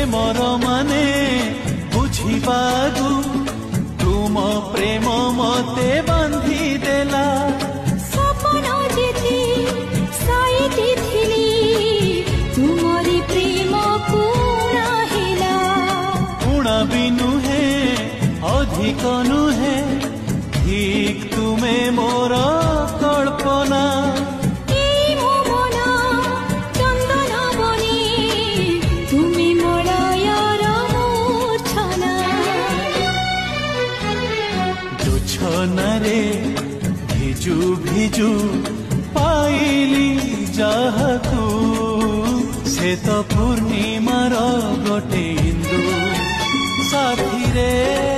Premiere माने बुझिबागु तुम प्रेम मते बांधी देला सपन जेथि साइति थिली तुमरी प्रेम पूरा हेला उणा भी नुहे अधिक नुहे ठीक तुमे मोर कल्पना रे भिजु भिजु पाइली जाहतु से तो पूर्णिमार गोटे इंदु साथी रे।